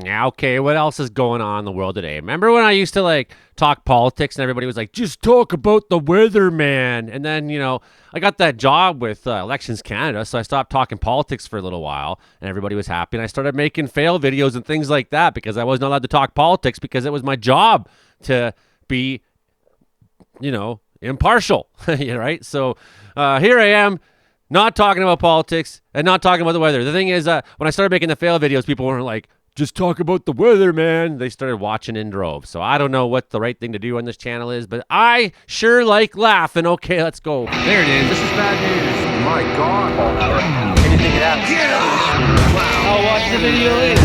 Yeah, okay, what else is going on in the world today? Remember when I used to, like, talk politics and everybody was like, just talk about the weather, man. And then, I got that job with Elections Canada, so I stopped talking politics for a little while, and everybody was happy. And I started making fail videos and things like that because I wasn't allowed to talk politics because it was my job to be, impartial, right? So here I am. Not talking about politics and not talking about the weather. The thing is, when I started making the fail videos, people weren't like, just talk about the weather, man. They started watching in droves. So I don't know what the right thing to do on this channel is, but I sure like laughing. Okay, let's go. There it is. This is bad news. My God. Anything can happen. Get up! I'll watch the video later.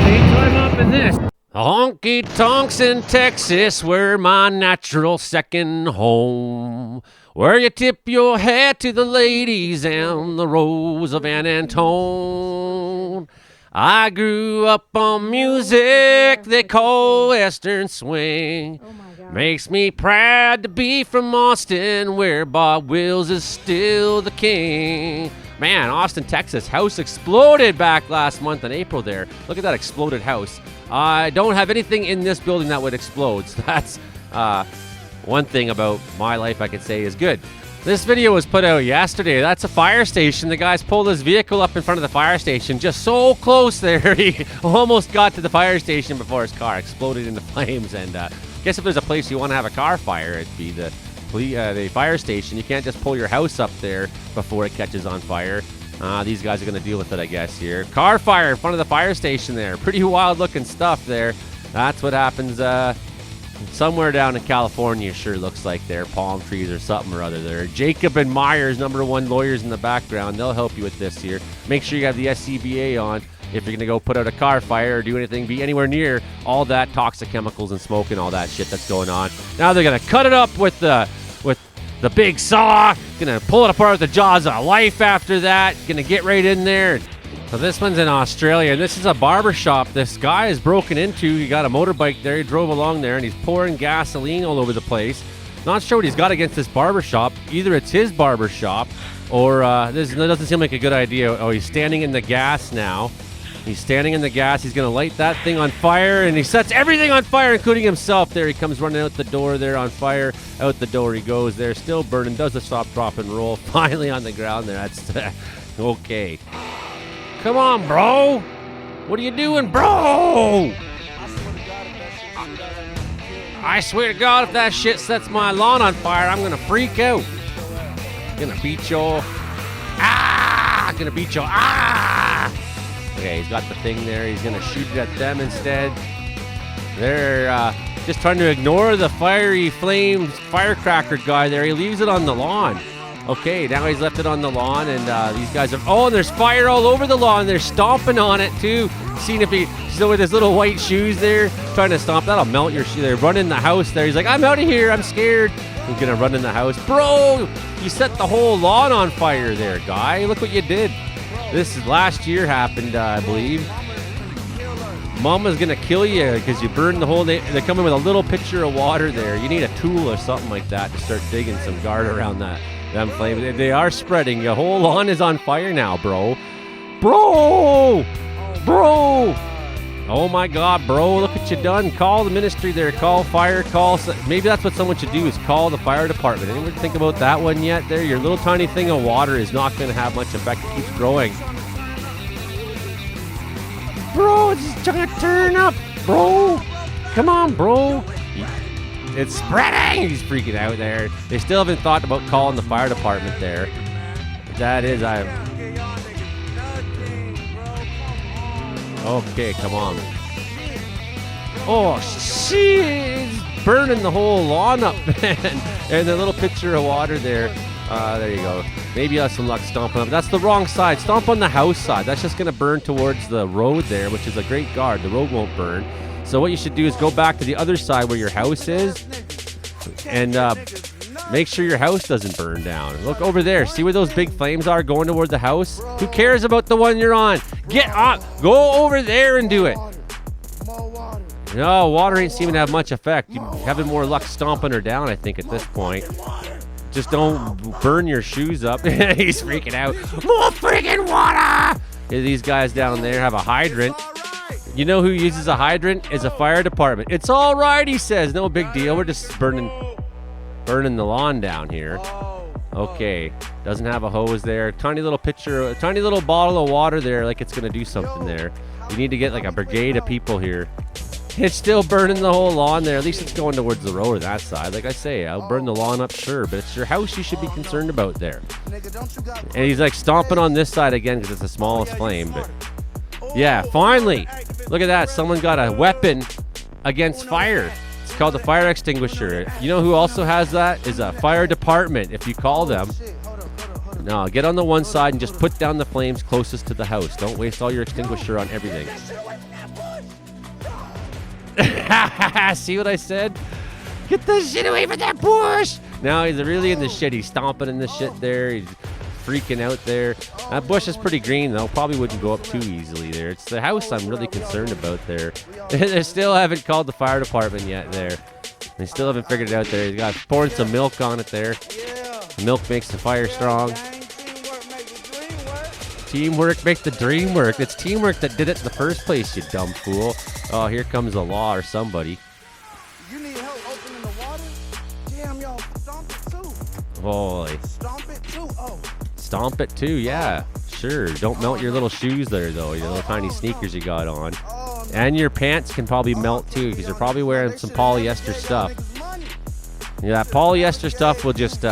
Same time up in this. Honky tonks in Texas were my natural second home, where you tip your hat to the ladies and the rose of An Antone. I grew up on music they call Western Swing. Oh my God. Makes me proud to be from Austin, where Bob Wills is still the king. Man, Austin, Texas, house exploded back last month in April there. Look at that exploded house. I don't have anything in this building that would explode. So that's one thing about my life I could say is good. This video was put out yesterday. That's a fire station. The guy's pulled his vehicle up in front of the fire station, just so close there. He almost got to the fire station before his car exploded into flames. And I guess if there's a place you want to have a car fire, it'd be the fire station. You can't just pull your house up there before it catches on fire. These guys are going to deal with it, I guess, here. Car fire in front of the fire station there. Pretty wild-looking stuff there. That's what happens somewhere down in California, sure looks like there. Palm trees or something or other there. Jacob and Myers, #1 lawyers in the background. They'll help you with this here. Make sure you have the SCBA on if you're going to go put out a car fire or do anything, be anywhere near all that toxic chemicals and smoke and all that shit that's going on. Now they're going to cut it up with the big saw, gonna pull it apart with the jaws of life after that, gonna get right in there. So this one's in Australia. This is a barber shop. This guy is broken into. He got a motorbike there. He drove along there and he's pouring gasoline all over the place. Not sure what he's got against this barber shop. Either it's his barber shop or this doesn't seem like a good idea. Oh, he's standing in the gas now. He's standing in the gas. He's going to light that thing on fire, and he sets everything on fire, including himself. There he comes running out the door there on fire. Out the door he goes there, still burning. Does the stop, drop, and roll. Finally on the ground there. That's okay. Come on, bro. What are you doing, bro? I swear to God, if that shit sets my lawn on fire, I'm going to freak out. Gonna beat your... Ah! Gonna beat your... Ah! Okay, he's got the thing there. He's going to shoot it at them instead. They're just trying to ignore the fiery flames firecracker guy there. He leaves it on the lawn. Okay, now he's left it on the lawn, and these guys are... Oh, and there's fire all over the lawn. They're stomping on it, too. Seeing if he's with his little white shoes there, trying to stomp. That'll melt your shoe. They're running the house there. He's like, I'm out of here. I'm scared. He's going to run in the house. Bro, you set the whole lawn on fire there, guy. Look what you did. This is last year happened, I believe. Mama's gonna kill you because you burned the whole day. They're coming with a little pitcher of water there. You need a tool or something like that to start digging some guard around them flames. They are spreading. Your whole lawn is on fire now, bro. Bro! Oh my God, bro, look what you done. Call the ministry there, call fire, maybe that's what someone should do, is call the fire department. Anyone think about that one yet there? Your little tiny thing of water is not going to have much effect. It keeps growing. Bro, it's trying to turn up, bro. Come on, bro. It's spreading. He's freaking out there. They still haven't thought about calling the fire department there. That is, okay, come on. Oh, shit! It's burning the whole lawn up, man. And the little pitcher of water there. There you go. Maybe you have some luck stomping up. That's the wrong side. Stomp on the house side. That's just going to burn towards the road there, which is a great guard. The road won't burn. So what you should do is go back to the other side where your house is and make sure your house doesn't burn down. Look over there. See where those big flames are going toward the house? Who cares about the one you're on? Get on. Go over there and do it. No, water ain't seeming to have much effect. You're having more luck stomping her down, I think, at this point. Just don't burn your shoes up. He's freaking out. More freaking water! These guys down there have a hydrant. You know who uses a hydrant? Is a fire department. It's all right, he says. No big deal. We're just burning the lawn down here. Okay. Doesn't have a hose there. Tiny little pitcher, a tiny little bottle of water there, like it's going to do something there. You need to get like a brigade of people here. It's still burning the whole lawn there. At least it's going towards the road or that side. Like I say, I'll burn the lawn up, sure, but it's your house you should be concerned about there. And he's like stomping on this side again because it's the smallest flame. But yeah, finally. Look at that. Someone got a weapon against fire. It's called the fire extinguisher. You know who also has that? Is a fire department, if you call them. No, get on the one side and just put down the flames closest to the house. Don't waste all your extinguisher on everything. See what I said? Get the shit away from that bush! Now he's really in the shit. He's stomping in the shit there. He's freaking out there. That bush is pretty green, though. Probably wouldn't go up too easily there. It's the house I'm really concerned about there. They still haven't called the fire department yet there. They still haven't figured it out there. He's got pouring some milk on it there. Milk makes the fire strong. Teamwork makes the dream work. It's teamwork that did it in the first place, you dumb fool. Oh, here comes the law or somebody. You need help opening the water? Damn, y'all, stomp it too. Holy. Stomp it too? Oh. Stomp it too, yeah. Sure. Don't melt your little shoes there, though. Your little tiny sneakers you got on. And your pants can probably melt, too, because you're probably wearing some polyester stuff. Yeah, that polyester stuff will just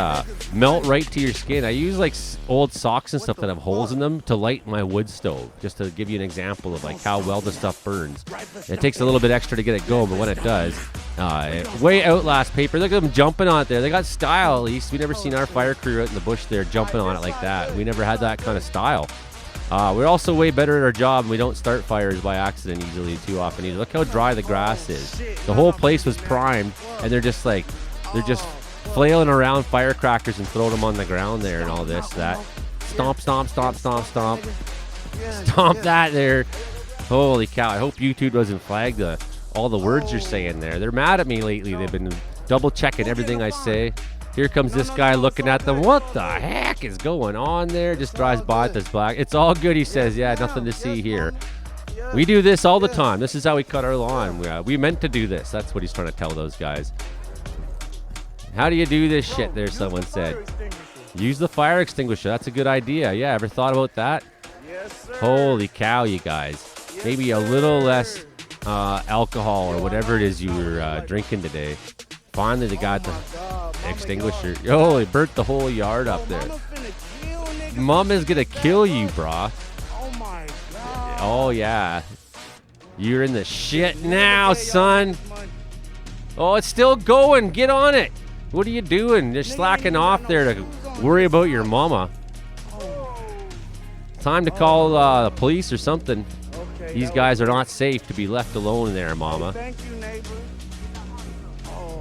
melt right to your skin. I use like old socks and stuff that have holes in them to light my wood stove, just to give you an example of like how well the stuff burns. It takes a little bit extra to get it going, but when it does, it way outlast paper. Look at them jumping on it there. They got style, at least. We never seen our fire crew out in the bush there jumping on it like that. We never had that kind of style. We're also way better at our job, and we don't start fires by accident easily too often either. Look how dry the grass is. The whole place was primed, and they're just flailing around firecrackers and throwing them on the ground there and all this, that. Stomp, stomp, stomp, stomp, stomp. Stomp that there. Holy cow. I hope YouTube doesn't flag all the words you're saying there. They're mad at me lately. They've been double checking everything I say. Here comes this guy looking at them. What the heck is going on there? Just drives by with this black. It's all good, he says. Yeah, nothing to see here. We do this all the time. This is how we cut our lawn. We meant to do this. That's what he's trying to tell those guys. How do you do this shit there, someone said. Use the fire extinguisher. That's a good idea. Yeah, ever thought about that? Yes, sir. Holy cow, you guys. Maybe a little less alcohol or whatever it is you were drinking today. Finally, they got the extinguisher. Oh, it burnt the whole yard up there. Mom is going to kill you, brah. Oh, my God. Oh, yeah. You're in the shit now, son. Oh, it's still going. Get on it. What are you doing? Just slacking off there to worry about your mama. Time to call the police or something. These guys are not safe to be left alone there, mama. Thank you, neighbor.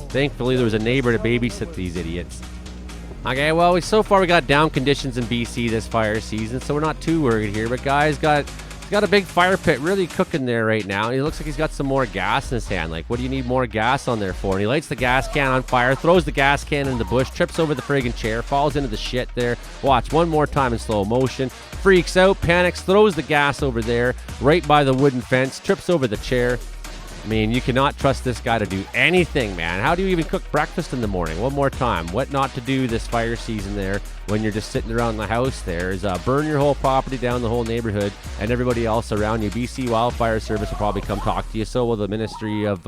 Thankfully, there was a neighbor to babysit these idiots. Okay, well, so far we got down conditions in BC this fire season, so we're not too worried here. But guys, he's got a big fire pit really cooking there right now. He looks like he's got some more gas in his hand. Like, what do you need more gas on there for? And he lights the gas can on fire, throws the gas can in the bush, trips over the friggin' chair, falls into the shit there. Watch one more time in slow motion. Freaks out, panics, throws the gas over there, right by the wooden fence, trips over the chair. I mean, you cannot trust this guy to do anything, man. How do you even cook breakfast in the morning? One more time. What not to do this fire season there when you're just sitting around the house there is burn your whole property down, the whole neighborhood, and everybody else around you. BC Wildfire Service will probably come talk to you. So will the Ministry of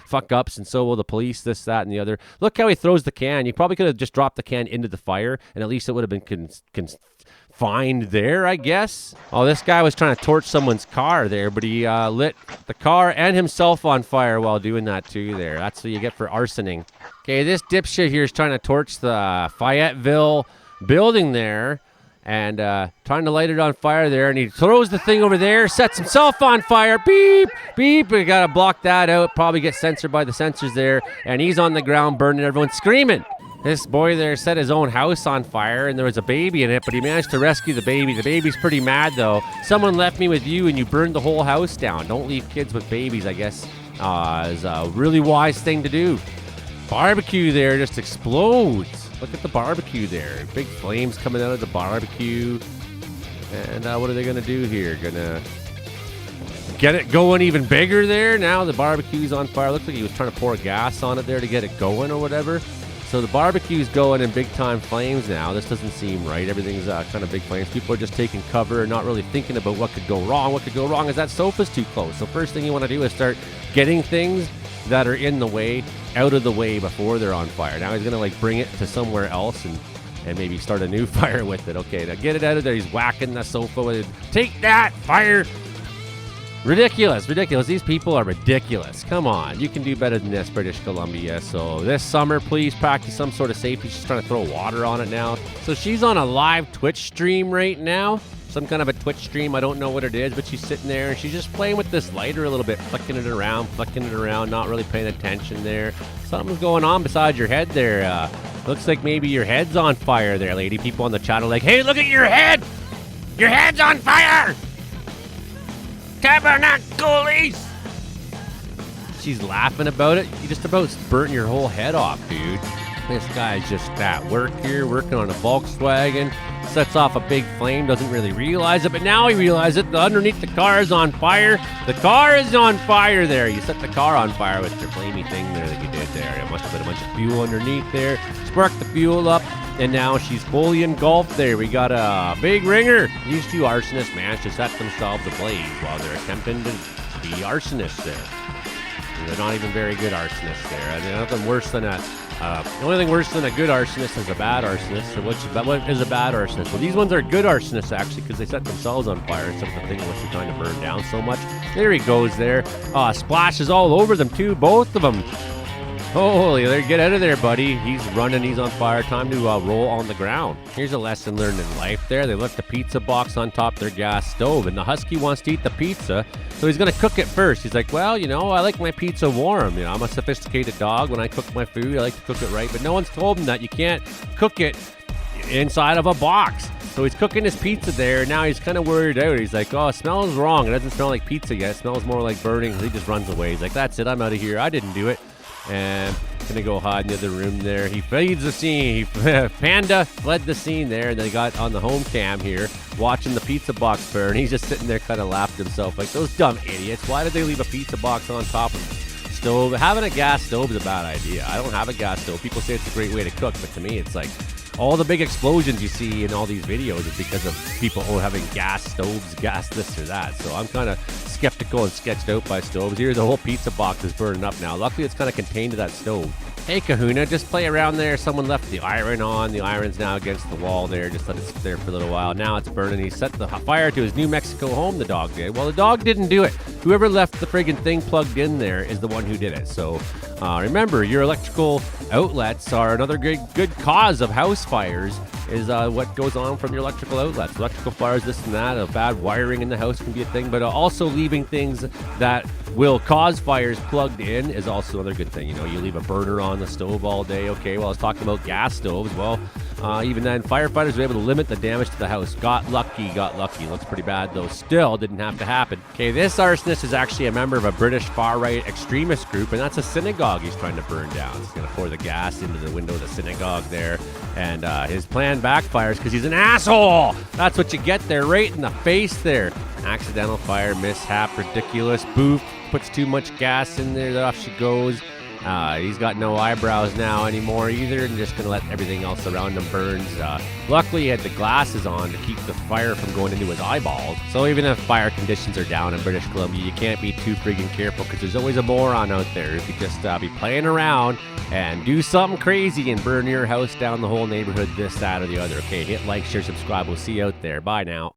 Fuck-Ups, and so will the police, this, that, and the other. Look how he throws the can. You probably could have just dropped the can into the fire, and at least it would have been confined there, I guess. Oh, this guy was trying to torch someone's car there, but he lit the car and himself on fire while doing that too there. That's what you get for arsoning. Okay, this dipshit here is trying to torch the Fayetteville building there and trying to light it on fire there, and he throws the thing over there, sets himself on fire. Beep, beep. We got to block that out. Probably get censored by the censors there, and he's on the ground burning, everyone screaming. This boy there set his own house on fire, and there was a baby in it, but he managed to rescue the baby. The baby's pretty mad, though. Someone left me with you, and you burned the whole house down. Don't leave kids with babies, I guess, is a really wise thing to do. Barbecue there just explodes. Look at the barbecue there. Big flames coming out of the barbecue. And what are they gonna do here? Gonna get it going even bigger there. Now the barbecue's on fire. Looks like he was trying to pour gas on it there to get it going or whatever. So the barbecue's going in big time flames now. This doesn't seem right. Everything's kind of big flames. People are just taking cover and not really thinking about what could go wrong. What could go wrong is that sofa's too close. So first thing you want to do is start getting things that are in the way out of the way before they're on fire. Now he's going to like bring it to somewhere else and maybe start a new fire with it. Okay, now get it out of there. He's whacking the sofa with it. Take that, fire! Ridiculous. These people are ridiculous. Come on, you can do better than this, British Columbia. So this summer, please practice some sort of safety. She's trying to throw water on it now. So she's on a live Twitch stream right now. Some kind of a Twitch stream. I don't know what it is, but she's sitting there and she's just playing with this lighter a little bit, flicking it around, not really paying attention there. Something's going on beside your head there. Looks like maybe your head's on fire there, lady. People on the chat are like, hey, look at your head! Your head's on fire! Tabernacles! She's laughing about it. You just about burnt your whole head off, dude. This guy's just at work here, working on a Volkswagen. Sets off a big flame, doesn't really realize it, but now he realizes it. Underneath the car is on fire. The car is on fire there. You set the car on fire with your flamey thing there that you did there. It must have been a bunch of fuel underneath there. Sparked the fuel up, and now she's fully engulfed there. We got a big ringer. These two arsonists managed to set themselves ablaze while they're attempting to be arsonists there. They're not even very good arsonists there. I mean, nothing worse than a... the only thing worse than a good arsonist is a bad arsonist. So what is a bad arsonist? Well, these ones are good arsonists, actually, because they set themselves on fire instead of the thing which they're trying to burn down so much. There he goes there. Splashes all over them, too, both of them. Holy, get out of there, buddy. He's running, he's on fire. Time to roll on the ground. Here's a lesson learned in life there. They left the pizza box on top of their gas stove, and the husky wants to eat the pizza, so he's going to cook it first. He's like, well, I like my pizza warm. I'm a sophisticated dog. When I cook my food, I like to cook it right, but no one's told him that you can't cook it inside of a box. So he's cooking his pizza there, and now he's kind of worried out. He's like, oh, it smells wrong. It doesn't smell like pizza yet. It smells more like burning. He just runs away. He's like, that's it. I'm out of here. I didn't do it. And gonna go hide in the other room there. He flees the scene. Panda fled the scene there, and they got on the home cam here watching the pizza box burn. He's just sitting there kind of laughing to himself like, those dumb idiots. Why did they leave a pizza box on top of the stove? Having a gas stove is a bad idea. I don't have a gas stove. People say it's a great way to cook, but to me it's like all the big explosions you see in all these videos is because of people having gas stoves, gas this or that. So I'm kind of skeptical and sketched out by stoves. Here's the whole pizza box is burning up now. Luckily, it's kind of contained to that stove. Hey, Kahuna, just play around there. Someone left the iron on. The iron's now against the wall there. Just let it sit there for a little while. Now it's burning. He set the fire to his New Mexico home, the dog did. Well, the dog didn't do it. Whoever left the friggin' thing plugged in there is the one who did it. So remember, your electrical outlets are another good cause of house fires. Is what goes on from your electrical outlets. Electrical fires, this and that. Bad wiring in the house can be a thing, but also leaving things that will cause fires plugged in is also another good thing. You leave a burner on the stove all day. Okay, well, I was talking about gas stoves. Well, even then, firefighters were able to limit the damage to the house. Got lucky. Looks pretty bad, though. Still didn't have to happen. Okay, this arsonist is actually a member of a British far-right extremist group, and that's a synagogue he's trying to burn down. He's going to pour the gas into the window of the synagogue there, and his plan backfires because he's an asshole. That's what you get there, right in the face there. Accidental fire, mishap, ridiculous. Boof, puts too much gas in there. Off she goes. He's got no eyebrows now anymore either, and just gonna let everything else around him burns. Luckily, he had the glasses on to keep the fire from going into his eyeballs. So even if fire conditions are down in British Columbia, you can't be too freaking careful because there's always a moron out there who could just be playing around and do something crazy and burn your house down, the whole neighborhood, this, that, or the other. Okay, hit like, share, subscribe. We'll see you out there. Bye now.